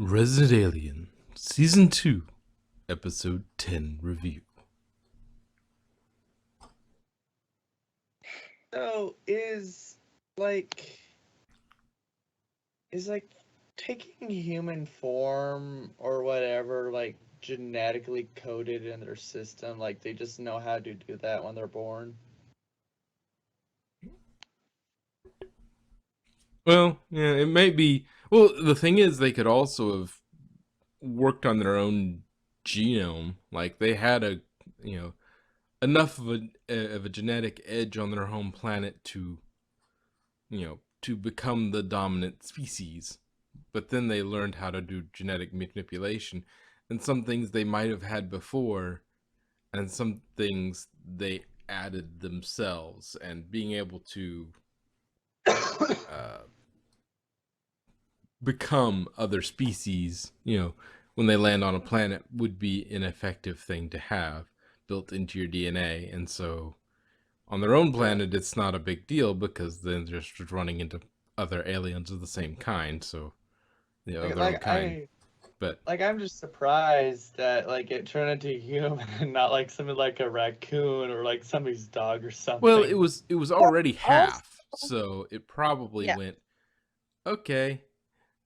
Resident Alien Season 2, Episode 10 Review. So is taking human form or whatever genetically coded in their system, like they just know how to do that when they're born? Well, yeah, it may be. Well, the thing is, they could also have worked on their own genome. Like, they had enough of a genetic edge on their home planet to become the dominant species. But then they learned how to do genetic manipulation. And some things they might have had before, and some things they added themselves. And being able to uh, become other species, when they land on a planet would be an effective thing to have built into your DNA. And so on their own planet, it's not a big deal because then they're just running into other aliens of the same kind. So, of their own kind. But I'm just surprised that it turned into human and not like something like a raccoon or like somebody's dog or well, something. it was already Also, half, so it probably Yeah. went, okay,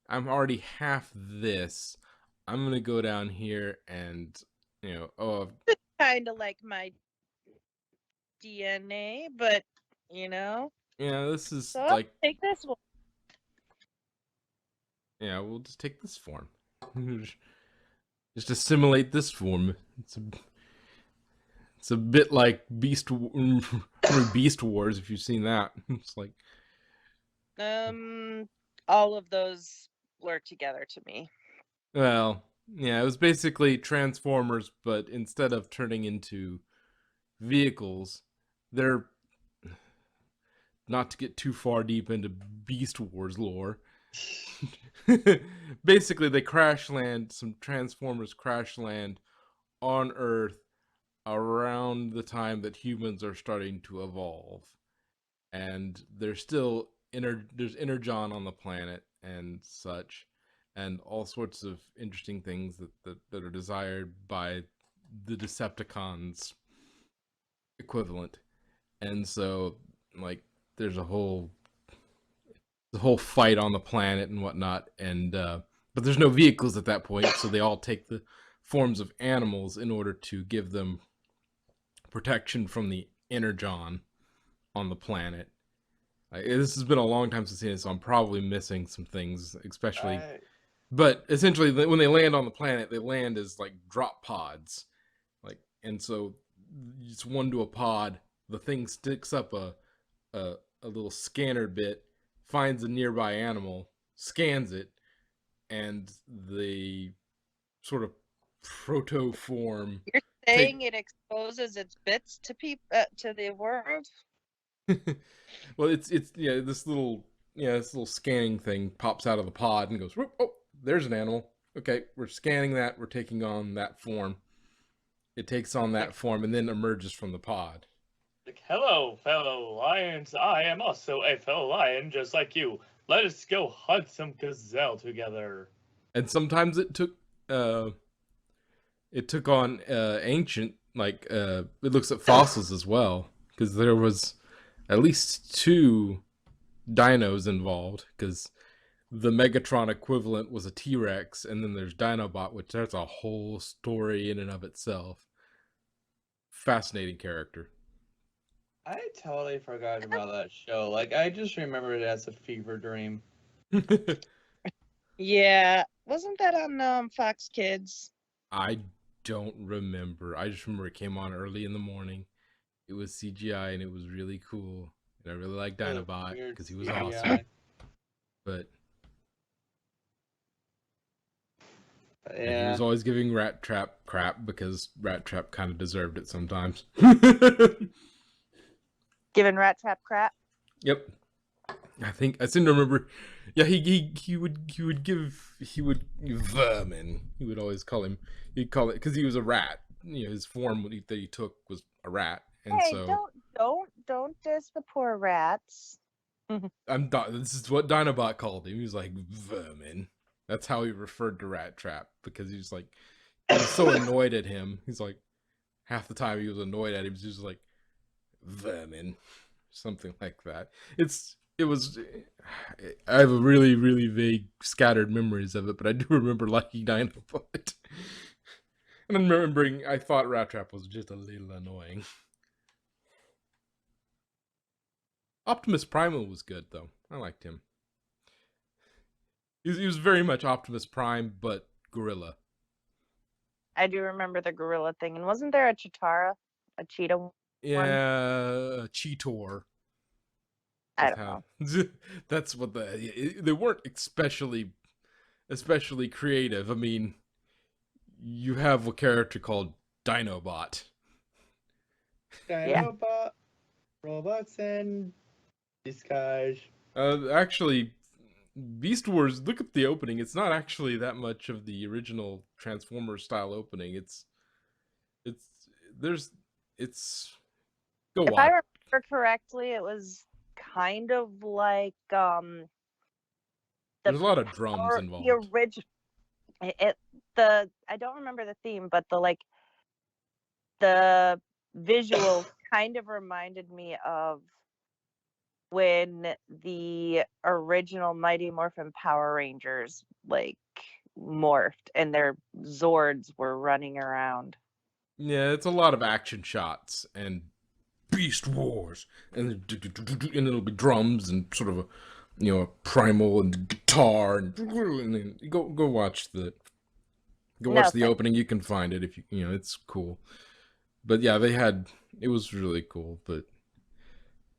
I'm already half this. I'm gonna go down here and kind of like my DNA, but this is so like, take this one. we'll just take this form. Just assimilate this form. It's a bit like Beast Wars, if you've seen that. It's like, All of those blur together to me. well, yeah, it was basically Transformers, but instead of turning into vehicles, they're, not to get too far deep into Beast Wars lore. Basically, they crash land. Some Transformers crash land on Earth around the time that humans are starting to evolve, and there's still there's Energon on the planet and such, and all sorts of interesting things that are desired by the Decepticons equivalent. And so, like, there's a whole fight on the planet and whatnot, and but there's no vehicles at that point, so they all take the forms of animals in order to give them protection from the Energon on the planet. This has been a long time since I've seen it, so I'm probably missing some things, especially. But essentially, when they land on the planet, they land as like drop pods, and so it's one to a pod. The thing sticks up a little scanner bit, finds a nearby animal, scans it, and the sort of proto form. You're saying it exposes its bits to to the world? Well, it's this little scanning thing pops out of the pod and goes, whoop, oh, there's an animal. Okay, we're scanning that. We're taking on that form. It takes on that form and then emerges from the pod. Like, hello, fellow lions. I am also a fellow lion, just like you. Let us go hunt some gazelle together. And sometimes it took on ancient, it looks at fossils as well, because there was at least 2 dinos involved, because the Megatron equivalent was a T-Rex, and then there's Dinobot, which that's a whole story in and of itself. Fascinating character. I totally forgot about that show. I just remember it as a fever dream. Yeah, wasn't that on Fox Kids? I don't remember. I just remember it came on early in the morning. It was CGI and it was really cool. And I really liked Dinobot because he was awesome. But and he was always giving Rat Trap crap because Rat Trap kind of deserved it sometimes. Giving Rat Trap crap? Yep. I seem to remember. Yeah, he would vermin. He would always call him. He'd call it because he was a rat. His form that he took was a rat, and hey, so don't diss the poor rats. This is what Dinobot called him. He was like vermin. That's how he referred to Rat Trap, because he was so annoyed at him. He's like, half the time he was annoyed at him, he was just like, vermin, something like that. It was. I have a really, really vague, scattered memories of it, but I do remember liking Dinobot. And I'm remembering, I thought Rat Trap was just a little annoying. Optimus Primal was good, though. I liked him. He was very much Optimus Prime, but gorilla. I do remember the gorilla thing. And wasn't there a cheetah one? Yeah, Cheetor. I don't know. That's what they weren't especially creative. I mean, you have a character called Dinobot. Dinobot, robots in disguise. Actually, Beast Wars. Look at the opening. It's not actually that much of the original Transformers style opening. It's there's it's go If watch. I remember correctly, it was kind of like There's a lot of drums involved. The original. I don't remember the theme, but the visuals kind of reminded me of when the original Mighty Morphin Power Rangers like morphed and their Zords were running around. Yeah, it's a lot of action shots and Beast Wars, and it'll be drums and sort of a primal and guitar, and then go watch the opening. You can find it if it's cool. But yeah, it was really cool. But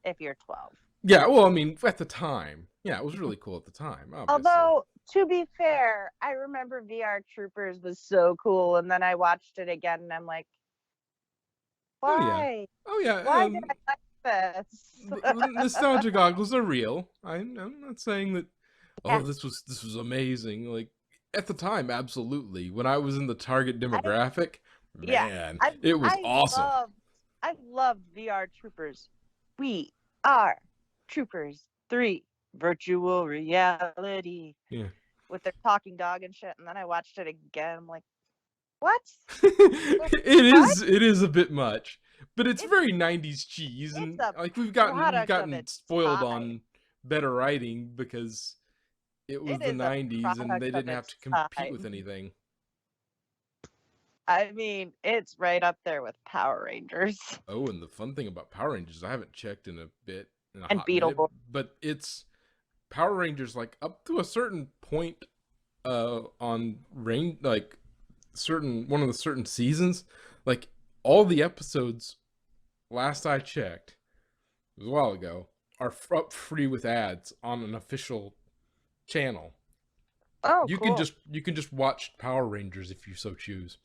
if you're 12. Yeah, well, I mean, at the time, yeah, it was really cool at the time. Obviously. Although, to be fair, I remember VR Troopers was so cool, and then I watched it again, and I'm like, why? Oh yeah. Why did I like this? Nostalgia goggles are real. I'm not saying that. Oh, this was amazing. Like at the time, absolutely. When I was in the target demographic, man, it was awesome. I loved VR Troopers. We are Troopers 3 virtual reality. Yeah. With their talking dog and shit, and then I watched it again. I'm like, what? It is a bit much, but it's very 90s cheese, and like we've gotten spoiled on better writing because it was the 90s and they didn't have to compete with anything. I mean, it's right up there with Power Rangers. Oh, and the fun thing about Power Rangers, I haven't checked in a bit, and Beetleborgs, but it's Power Rangers like up to a certain point on one of the certain seasons, like all the episodes, last I checked, it was a while ago, are up free with ads on an official channel. Oh, you cool. You can just watch Power Rangers if you so choose.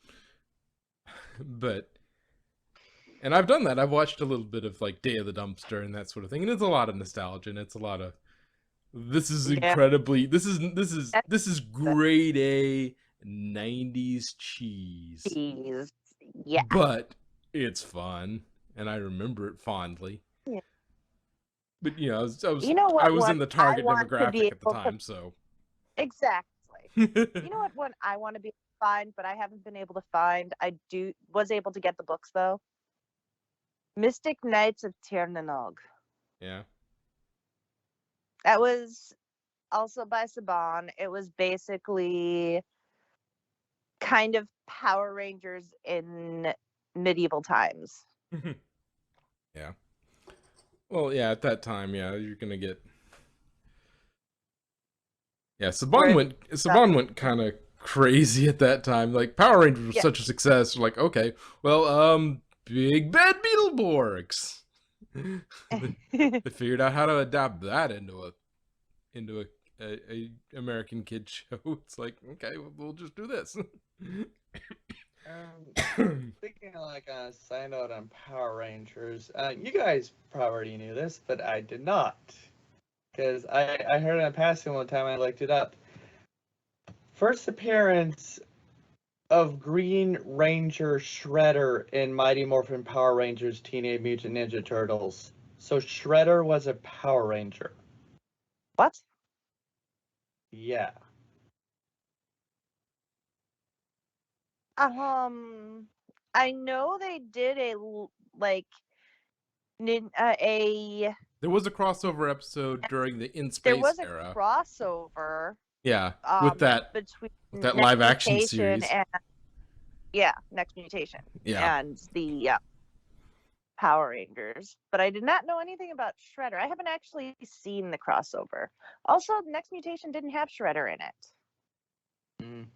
And I've done that. I've watched a little bit of like Day of the Dumpster and that sort of thing, and it's a lot of nostalgia, and it's a lot of this is incredibly this is grade A 90s cheese. Yeah. But it's fun, and I remember it fondly. Yeah. But I was in the target demographic at the time, so exactly. You know what one I want to be able to find, but I haven't been able to find. Was able to get the books though. Mystic Knights of Tir-na-nog. Yeah. That was also by Saban. It was basically kind of Power Rangers in medieval times. Yeah. Well, yeah, at that time, yeah, you're gonna get. Yeah, Saban went kind of crazy at that time. Like Power Rangers was such a success. Like, okay, well, big bad Beetleborgs. They figured out how to adapt that into a American kid show. It's like, okay, we'll just do this. Speaking of like a side note on Power Rangers, you guys probably already knew this, but I did not. Because I heard it in passing one time, I looked it up. First appearance of Green Ranger Shredder in Mighty Morphin Power Rangers Teenage Mutant Ninja Turtles. So Shredder was a Power Ranger. What? Yeah. I know they did like a There was a crossover episode during the In there Space was a era. crossover Yeah, with that between Next live action Mutation series. and Next Mutation Yeah. and the Power Rangers, but I did not know anything about Shredder. I haven't actually seen the crossover. Also, Next Mutation didn't have Shredder in it. Mm.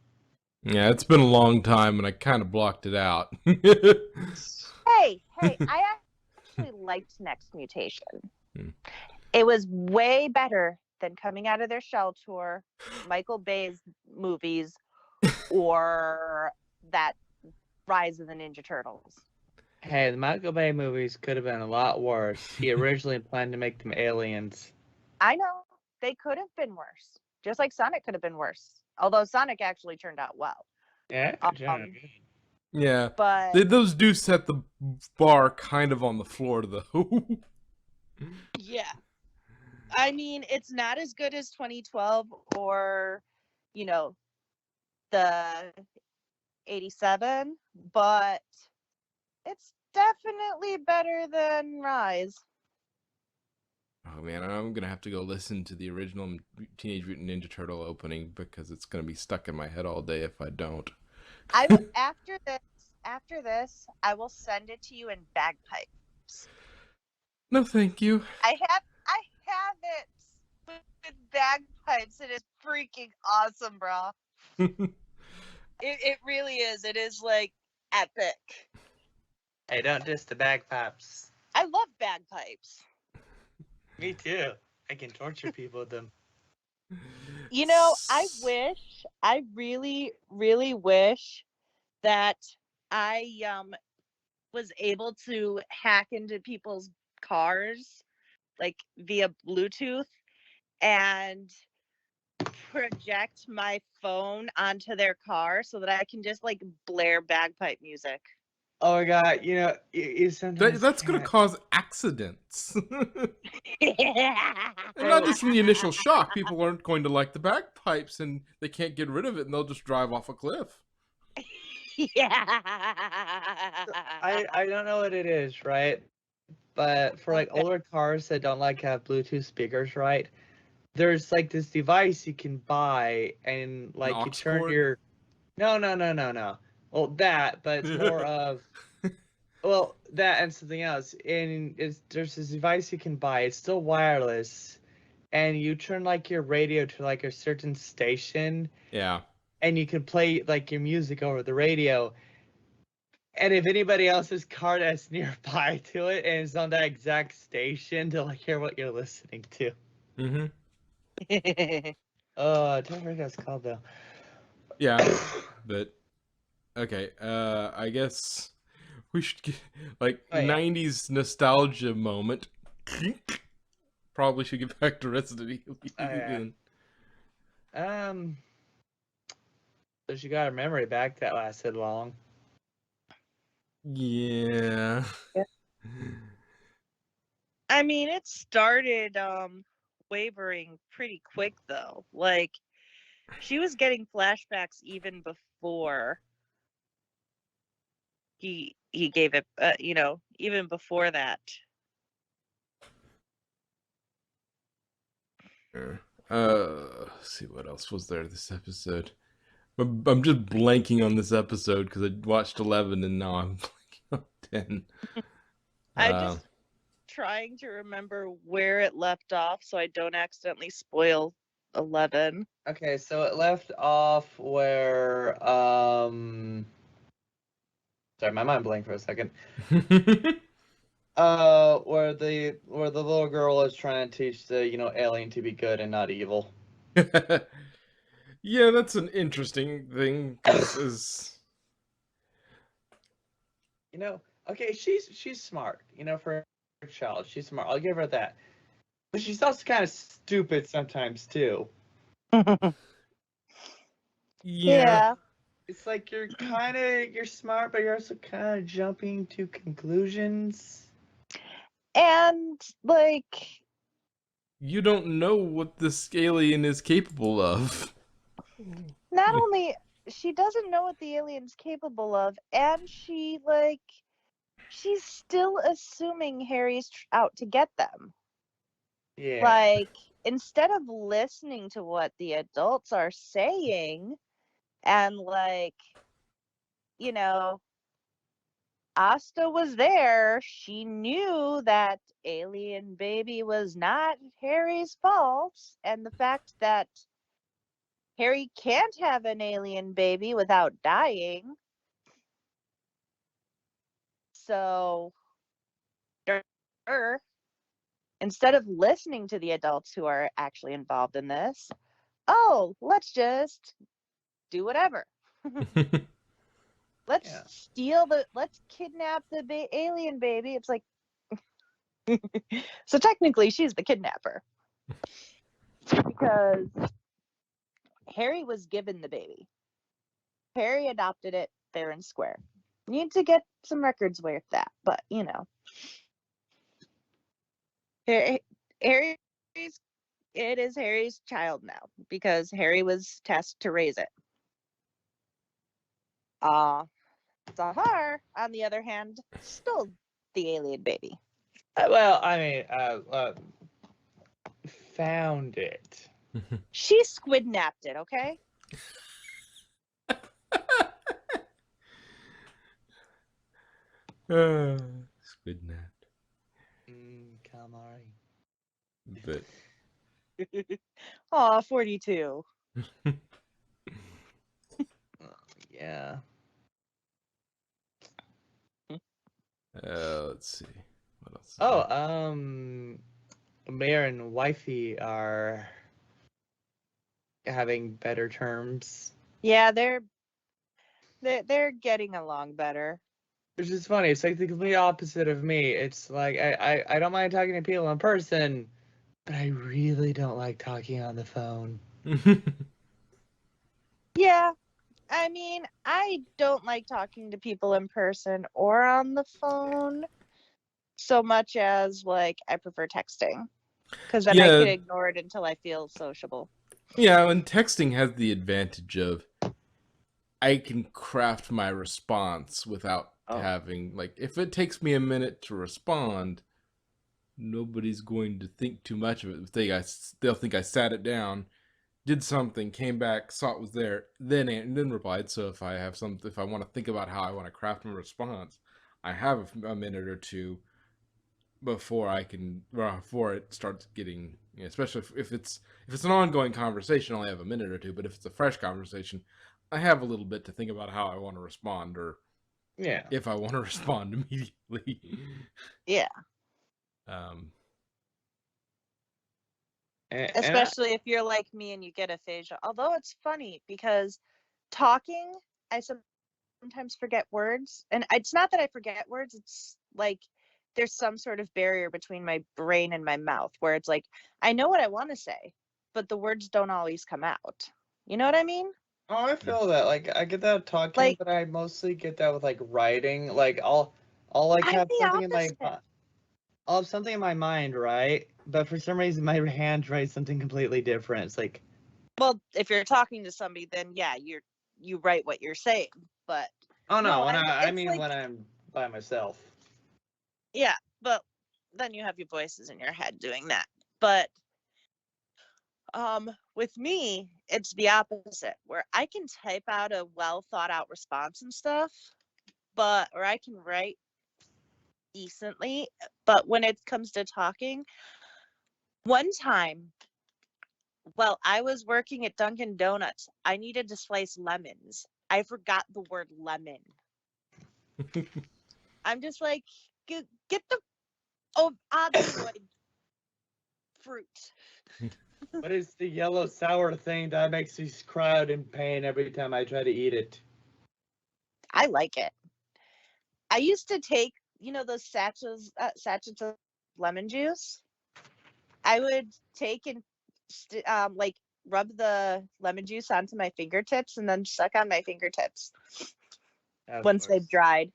Yeah, it's been a long time, and I kind of blocked it out. Hey, I actually liked Next Mutation. Hmm. It was way better than Coming Out of Their Shell tour, Michael Bay's movies, or that Rise of the Ninja Turtles. Hey, the Michael Bay movies could have been a lot worse. He originally planned to make them aliens. I know. They could have been worse. Just like Sonic could have been worse. Although Sonic actually turned out well. Yeah, Yeah, But those do set the bar kind of on the floor, though. yeah. I mean, it's not as good as 2012 or, the 87, but it's definitely better than Rise. Oh man, I'm gonna have to go listen to the original Teenage Mutant Ninja Turtle opening because it's gonna be stuck in my head all day if I don't. After this, I will send it to you in bagpipes. No, thank you. I have it with bagpipes. It is freaking awesome, bro. It really is. It is like epic. Hey, don't diss the bagpipes. I love bagpipes. Me too. I can torture people with them. I really, really wish that I was able to hack into people's cars like via Bluetooth and project my phone onto their car so that I can just like blare bagpipe music. Oh my god, you sometimes That's gonna cause accidents. And not just in the initial shock, people aren't going to like the bagpipes and they can't get rid of it and they'll just drive off a cliff. Yeah. I don't know what it is, right? But for like older cars that don't like have Bluetooth speakers, right? There's like this device you can buy and like you turn cord? your No. Well, that, but it's more of that and something else. And there's this device you can buy. It's still wireless, and you turn like your radio to like a certain station. Yeah. And you can play like your music over the radio. And if anybody else's car that's nearby to it and is on that exact station, they'll like hear what you're listening to. Mm-hmm. I don't remember what it's called though. Yeah, but okay. I guess we should get like 90s nostalgia moment. Probably should get back to Resident Evil. So she got her memory back that lasted long. Yeah. I mean, it started wavering pretty quick though. Like she was getting flashbacks even before he gave it, even before that. Let's see what else was there this episode. I'm just blanking on this episode because I watched 11 and now I'm blanking on 10. I'm just trying to remember where it left off so I don't accidentally spoil 11. Okay, so it left off where sorry, my mind blanked for a second. Where the little girl is trying to teach the alien to be good and not evil. Yeah, that's an interesting thing. Okay, she's smart. For a child, she's smart. I'll give her that. But she's also kind of stupid sometimes too. Yeah. It's like you're smart, but you're also kind of jumping to conclusions. And like, you don't know what this alien is capable of. Not only she doesn't know what the alien's capable of, and she's still assuming Harry's out to get them. Yeah. Like, instead of listening to what the adults are saying, and you know, Asta was there. She knew that alien baby was not Harry's fault, and the fact that Harry can't have an alien baby without dying. So, instead of listening to the adults who are actually involved in this, oh, let's just do whatever. Let's let's kidnap the alien baby. It's like, so technically she's the kidnapper because Harry was given the baby. Harry adopted it fair and square. Need to get some records with that, but Harry's it is Harry's child now because Harry was tasked to raise it. Zahar, on the other hand, stole the alien baby. Well, I mean, found it. She squidnapped it, okay? Squid napped. Calamari. But Aw, 42. Yeah. let's see. What else? Oh, Mayor and Wifey are having better terms. Yeah, they're getting along better. Which is funny. It's like the complete opposite of me. It's like I don't mind talking to people in person, but I really don't like talking on the phone. Yeah, I mean, I don't like talking to people in person or on the phone so much as I prefer texting because then I Yeah. can ignore it until I feel sociable. Yeah, and texting has the advantage of I can craft my response without having if it takes me a minute to respond, nobody's going to think too much of it. They'll think I sat it down, did something, came back, saw it was there, then replied. So if I want to think about how I want to craft my response, I have a minute or two before it starts getting, especially if it's an ongoing conversation, I only have a minute or two. But if it's a fresh conversation, I have a little bit to think about how I want to respond, or if I want to respond immediately. Yeah. Especially if you're like me and you get aphasia. Although it's funny because talking, I sometimes forget words. And it's not that I forget words, it's like there's some sort of barrier between my brain and my mouth where it's like, I know what I want to say, but the words don't always come out. You know what I mean? Oh, I feel that. Like I get that talking, but I mostly get that with writing. Like I'll have something in my I'll have something in my mind, right? But for some reason my hand writes something completely different. It's like, well, if you're talking to somebody, then yeah, you write what you're saying. But oh no, I mean when I'm by myself. Yeah, but then you have your voices in your head doing that. But with me, it's the opposite, where I can type out a well thought out response and stuff, or I can write decently. But when it comes to talking, one time, well, I was working at Dunkin' Donuts. I needed to slice lemons. I forgot the word lemon. I'm just like, get the obviously fruit. What is the yellow sour thing that makes me cry out in pain every time I try to eat it? I like it. I used to take, those sachets of lemon juice. I would take and rub the lemon juice onto my fingertips and then suck on my fingertips once they've dried.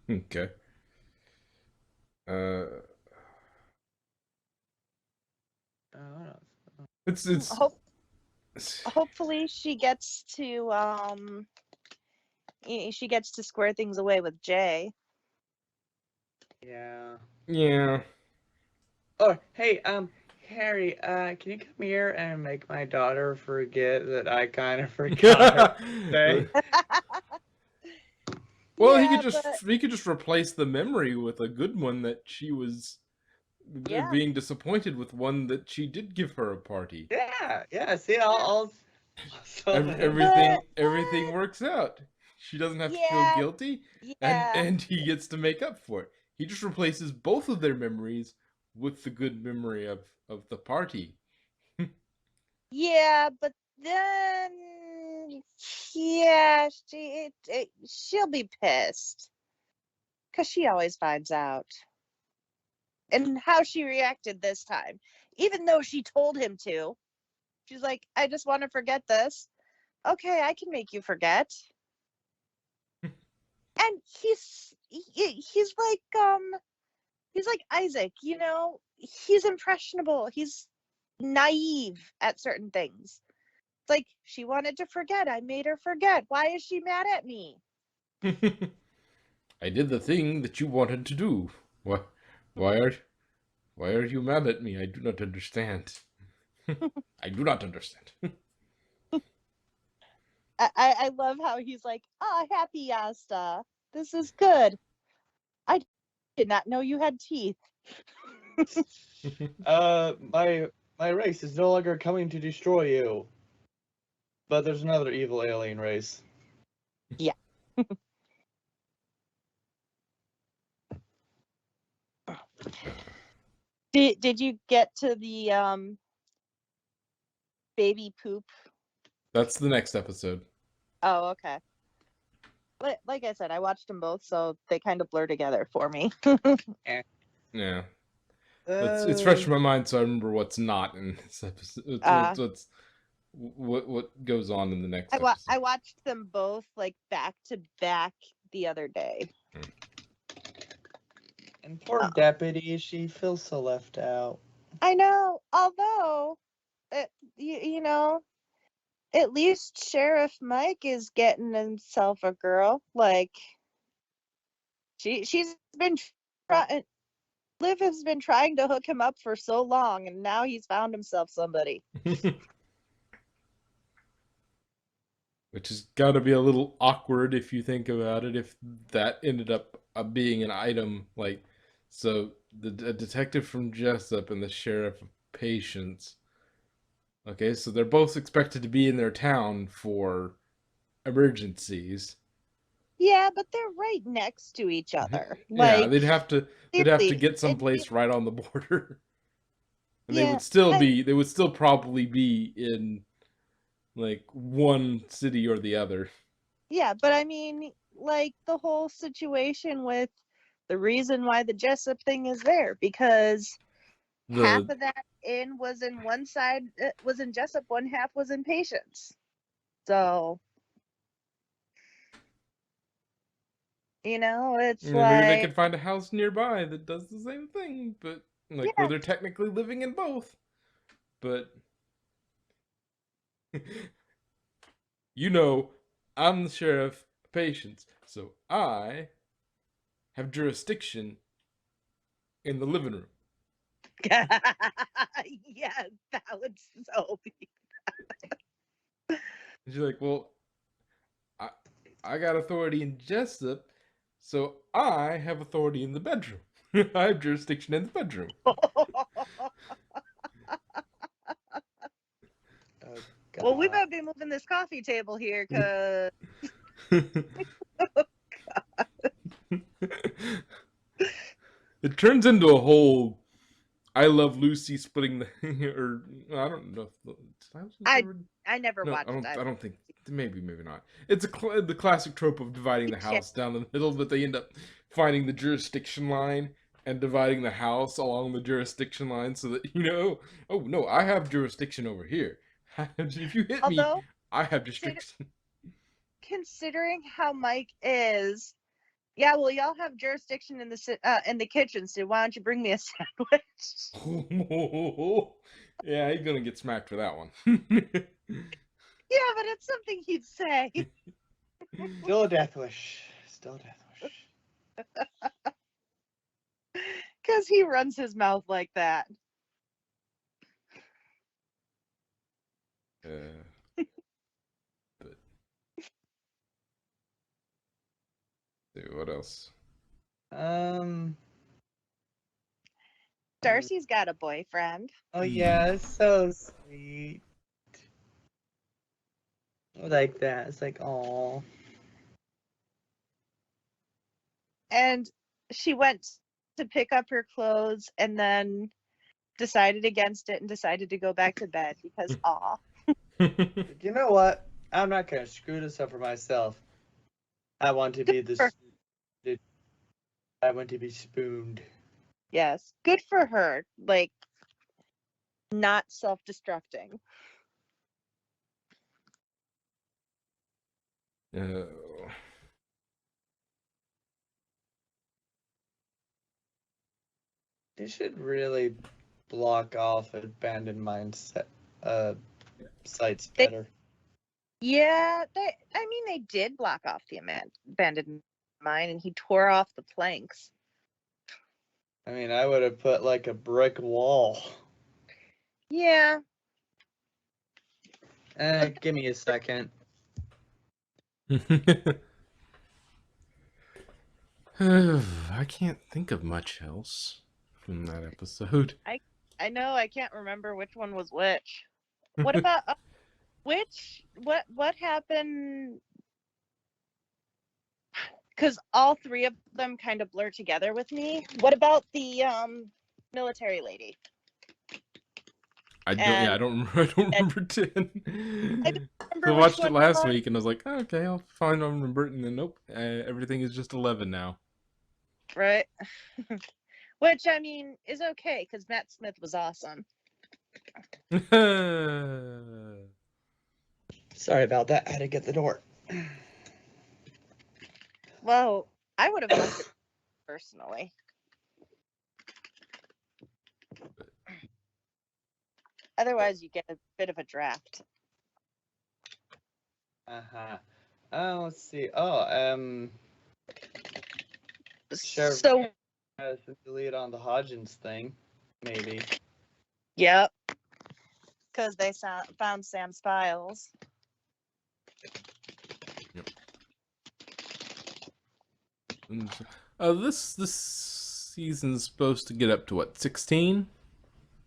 Okay. It's hopefully she gets to square things away with Jay. Yeah. Yeah. Oh, hey, Harry, can you come here and make my daughter forget that I kind of forgot her birthday? Well, Yeah, but he could just replace the memory with a good one that she was yeah, being disappointed with one that she did give her a party. Yeah. See, I'll solve it. Everything works out. She doesn't have to feel yeah, guilty, yeah, and he gets to make up for it. He just replaces both of their memories with the good memory of the party. yeah, but then yeah, she'll be pissed because she always finds out. And how she reacted this time, even though she told him to, she's like, I just want to forget this. Okay, I can make you forget. And he's like Isaac, he's impressionable, he's naive at certain things. It's like, she wanted to forget, I made her forget, why is she mad at me? I did the thing that you wanted to do. Why, why are, why are you mad at me? I do not understand. I do not understand. I love how he's like, happy Asta, this is good. I did not know you had teeth. My race is no longer coming to destroy you. But there's another evil alien race. Yeah. Did you get to the baby poop? That's the next episode. Oh, okay. Like I said, I watched them both, so they kind of blur together for me. Yeah. It's fresh in my mind, so I remember what's not in this episode. What goes on in the next episode. I watched them both like back to back the other day. And poor Deputy, she feels so left out. I know, although, you know, at least Sheriff Mike is getting himself a girl. Like, she's been trying. Liv has been trying to hook him up for so long, and now he's found himself somebody. Which has got to be a little awkward if you think about it, if that ended up being an item. Like, so a detective from Jessup and the sheriff of Patience. Okay, so they're both expected to be in their town for emergencies. Yeah, but they're right next to each other. Yeah, Like, they'd have to get someplace right on the border. And they would still probably be in like one city or the other. Yeah, but I mean, like, the whole situation with the reason why the Jessup thing is there, because half of that inn was in one side, was in Jessup, one half was in Patience. So, it's maybe they like, could find a house nearby that does the same thing, but like where yeah, they're technically living in both. But I'm the sheriff of Patience, so I have jurisdiction in the living room. yes, that would so be. And she's like, well, I got authority in Jessup, so I have authority in the bedroom. I have jurisdiction in the bedroom. Well, we better be moving this coffee table here, because it turns into a whole I Love Lucy splitting the or I don't know. I never No, watched I that. don't think. Maybe not. It's the classic trope of dividing the house down the middle, but they end up finding the jurisdiction line and dividing the house along the jurisdiction line, so that oh no, I have jurisdiction over here. If you hit me, I have jurisdiction. Considering how Mike is, yeah, well, y'all have jurisdiction in the kitchen, so why don't you bring me a sandwich? Yeah, he's gonna get smacked for that one. Yeah, but it's something he'd say. Still a death wish. Still a death wish. Because he runs his mouth like that. But see, what else? Darcy's got a boyfriend. Oh yeah, it's so sweet. I like that. It's like, oh. And she went to pick up her clothes and then decided against it and decided to go back to bed because aw. You know what? I'm not gonna screw this up for myself. I want to be for- I want to be spooned. Yes, good for her. Like, not self-destructing. Oh. They should really block off abandoned mindset sites They, better. yeah, I mean, they did block off the abandoned mine, and he tore off the planks. I mean, I would have put like a brick wall. Yeah. Give me a second. I can't think of much else from that episode. I know I can't remember which one was which. What about what happened? Because all three of them kind of blur together with me. What about the military lady? I don't remember 10. I don't remember I which watched it one last was. week and I was like, oh, okay, I'll find I remember it, and then nope, everything is just 11 now. Right. Which, I mean, is okay because Matt Smith was awesome. Sorry about that. I had to get the door. Well, I would have liked it personally. Otherwise, you get a bit of a draft. Uh-huh. Oh, let's see. Oh, Sure. So, delete on the Hodgins thing, maybe. yep. Because they found Sam's files. Yep. This season's supposed to get up to what, 16?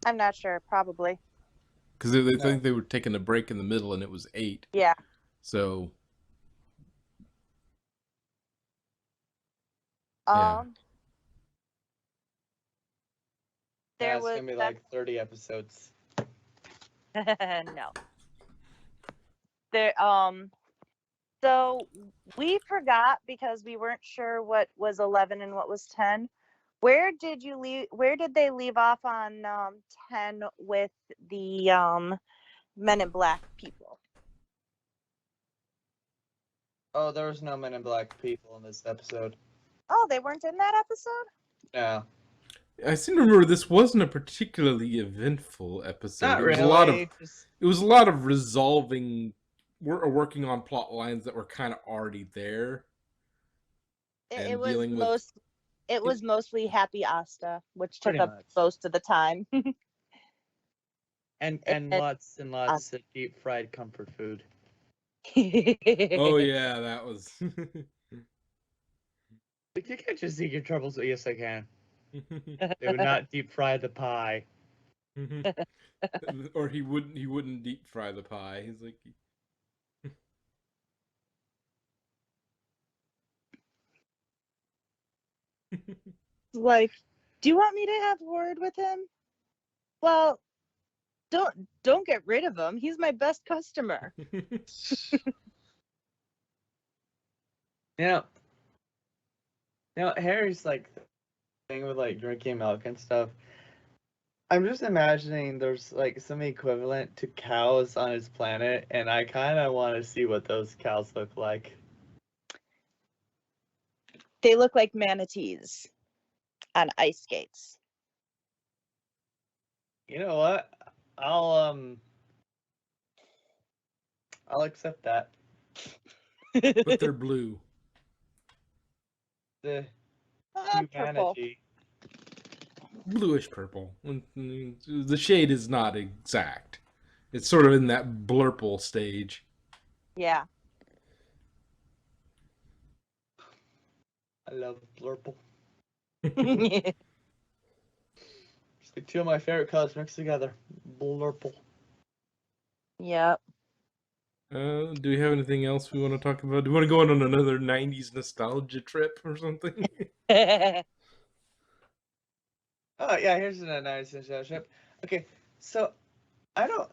I'm not sure. Probably. Because they think they were taking a break in the middle, and it was 8. Yeah. So. Yeah. There was gonna be like 30 episodes. No. There so we forgot because we weren't sure what was 11 and what was 10. Where did they leave off on 10 with the Men in Black people? Oh, there was no Men in Black people in this episode. Oh, they weren't in that episode? No. I seem to remember this wasn't a particularly eventful episode. Not It really. was a lot of resolving, working on plot lines that were kind of already there. It was mostly Happy Asta, which took up most of the time. and lots and lots of deep fried comfort food. Oh yeah, that was. Like, you can't just eat your troubles. Yes, I can. They would not deep fry the pie. Or he wouldn't deep fry the pie. He's like. Like, do you want me to have a word with him? Well, don't get rid of him. He's my best customer. Yeah. You know, Harry's like thing with like drinking milk and stuff. I'm just imagining there's like some equivalent to cows on his planet, and I kind of want to see what those cows look like. They look like manatees on ice skates. You know what? I'll accept that. But they're blue. The Purple. humanity. Bluish purple. The shade is not exact. It's sort of in that blurple stage. Yeah. I love blurple. It's like two of my favorite colors mixed together. Blurple. Yep. Do we have anything else we want to talk about? Do we want to go on another 90s nostalgia trip or something? Oh yeah, here's a nice ship. Okay, so I don't.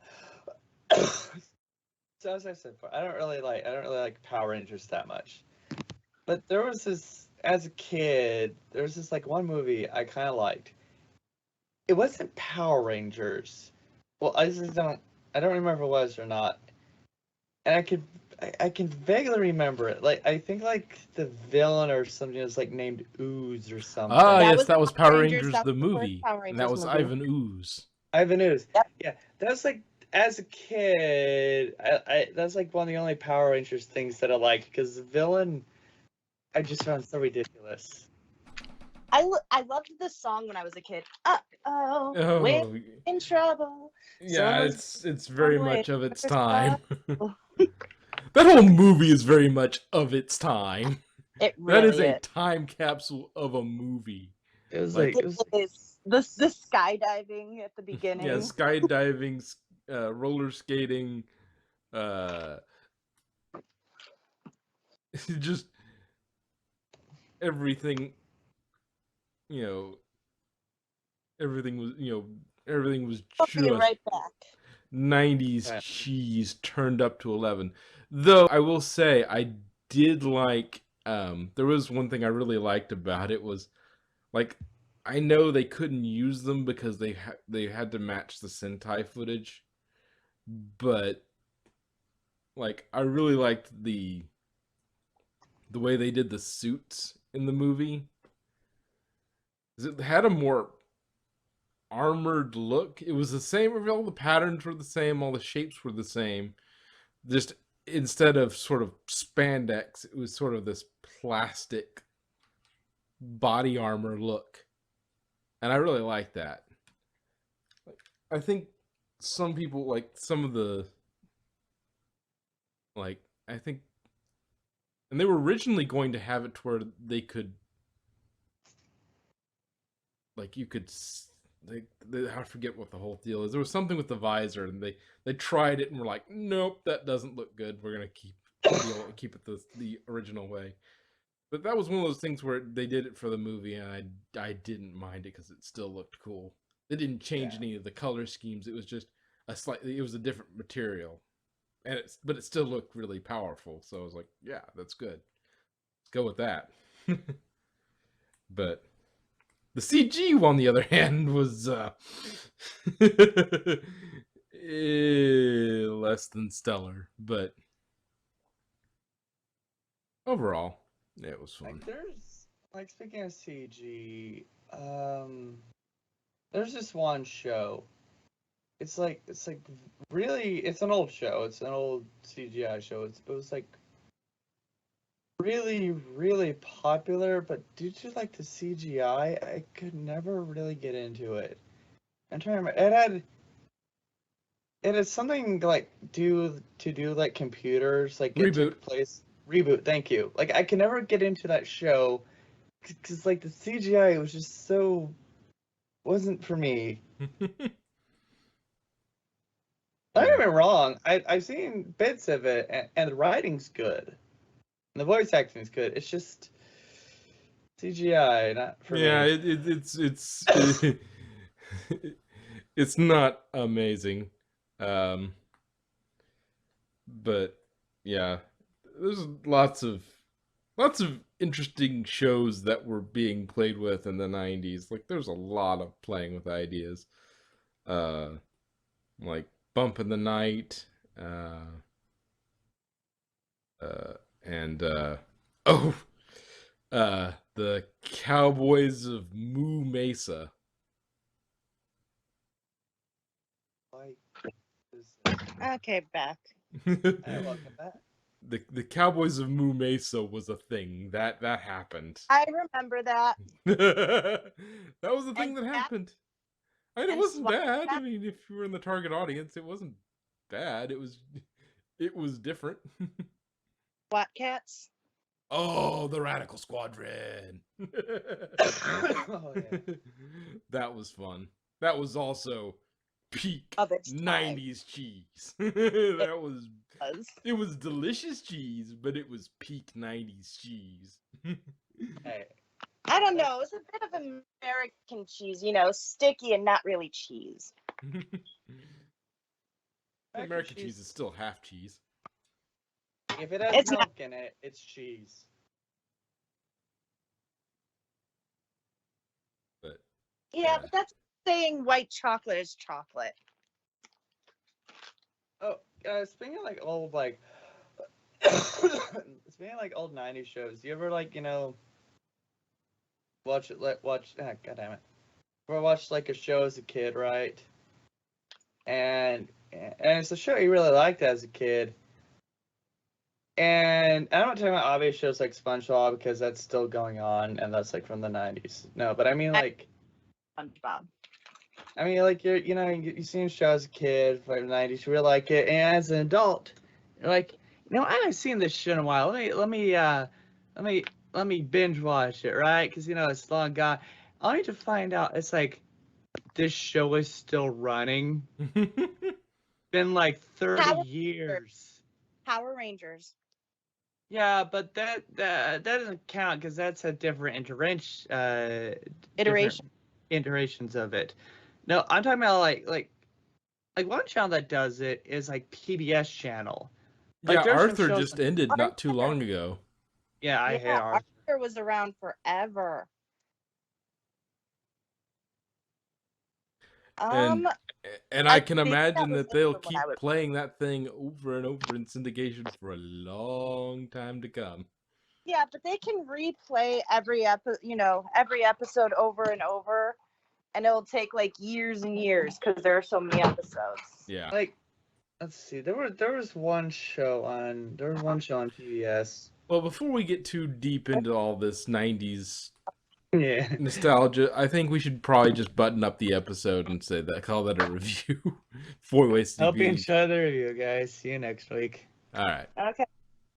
So as I said before, I don't really like Power Rangers that much. But there was this as a kid. There was this like one movie I kind of liked. It wasn't Power Rangers. Well, I don't remember if it was or not. And I can vaguely remember it. Like I think like the villain or something was like named Ooze or something. Ah, That yes, was that was Power Power Rangers, Rangers that the was the first movie. Power And that Rangers was movie. Ivan Ooze. Ivan Ooze. Yep. Yeah, that was like as a kid. That's like one of the only Power Rangers things that I liked because the villain I just found so ridiculous. I loved this song when I was a kid. We're Oh, in trouble. yeah, Someone's it's very away. much of its There's time. trouble. That whole movie is very much of its time. It That really is a is. time capsule of a movie. It was Like- like it was It is. The skydiving at the beginning. Yeah, skydiving, roller skating, just everything. You know, everything was Bring it just right back. 90s Right. cheese turned up to 11. Though I will say I did like there was one thing I really liked about it was like I know they couldn't use them because they had to match the Sentai footage, but like I really liked the way they did the suits in the movie. 'Cause it had a more armored look. It was the same. All the patterns were the same. All the shapes were the same. Just instead of sort of spandex, it was sort of this plastic body armor look, and I really like that. I think some people like some of the like I think, and they were originally going to have it to where they could like you could I forget what the whole deal is. There was something with the visor, and they tried it and were like, nope, that doesn't look good. We're gonna keep it the original way. But that was one of those things where they did it for the movie, and I didn't mind it because it still looked cool. They didn't change any of the color schemes. It was just it was a different material, and but it still looked really powerful. So I was like, yeah, that's good. Let's go with that. But the CG, on the other hand, was less than stellar, but overall, it was fun. like there's like speaking of CG, there's this one show. It's like really it's an old show. It's an old CGI show. It was like really popular, but due to like the CGI, I could never really get into it. I'm trying to remember. It had something like do like computers like it Reboot. took place. Reboot. Thank you. Like I could never get into that show because like the CGI was just so wasn't for me. Don't get me wrong. I've seen bits of it, and the writing's good, and the voice acting's good. It's just CGI, not for Yeah, me. it's not amazing, but yeah, there's lots of interesting shows that were being played with in the 90s. Like there's a lot of playing with ideas, like Bump in the Night, and oh, the Cowboys of Moo Mesa. Like Okay, back. Hey, welcome back. The Cowboys of Moo Mesa was a thing that happened. I remember that. That was the thing And that that- happened. And it and wasn't SWAT bad. I Cat- mean, if you were in the target audience, it wasn't bad. It was different. SWAT cats. Oh, the Radical Squadron. Oh, yeah. That was fun. That was also peak Of its time. 90s cheese. That was Was. it was delicious cheese, but it was peak 90s cheese. Hey, I don't know. It was a bit of American cheese, sticky and not really cheese. American cheese is still half cheese. if it has It's not- milk in it, it's cheese. But Yeah, Yeah. but that's saying white chocolate is chocolate. Oh, speaking of like old speaking of like old '90s shows, you ever watch it? God damn it! Ever watched like a show as a kid, right? And it's a show you really liked as a kid. And I'm not talking about obvious shows like SpongeBob because that's still going on and that's like from the '90s. No, but I mean like. SpongeBob. I mean, like you've seen shows as a kid from the '90s, you really like it, and as an adult, you're like, I haven't seen this show in a while. Let me binge watch it, right? Because it's long gone. Only to find out it's like this show is still running. Been like 30 Power years. Power Rangers. Yeah, but that doesn't count because that's a different different Iteration. iterations of it. No, I'm talking about like one channel that does it is like PBS channel. Like, yeah, there's some Arthur shows just that- ended not too long ago. Yeah, I hate Yeah, Arthur. Arthur was around forever. And and I can think that imagine was that they'll when keep I would- playing that thing over and over in syndication for a long time to come. Yeah, but they can replay every episode over and over, and it'll take like years and years because there are so many episodes. Yeah. Like, let's see, there was one show on PBS. Well, before we get too deep into all this 90s Yeah. nostalgia, I think we should probably just button up the episode and call that a review. 4 ways to Hope you be. enjoy the review, guys. See you next week. All right. Okay.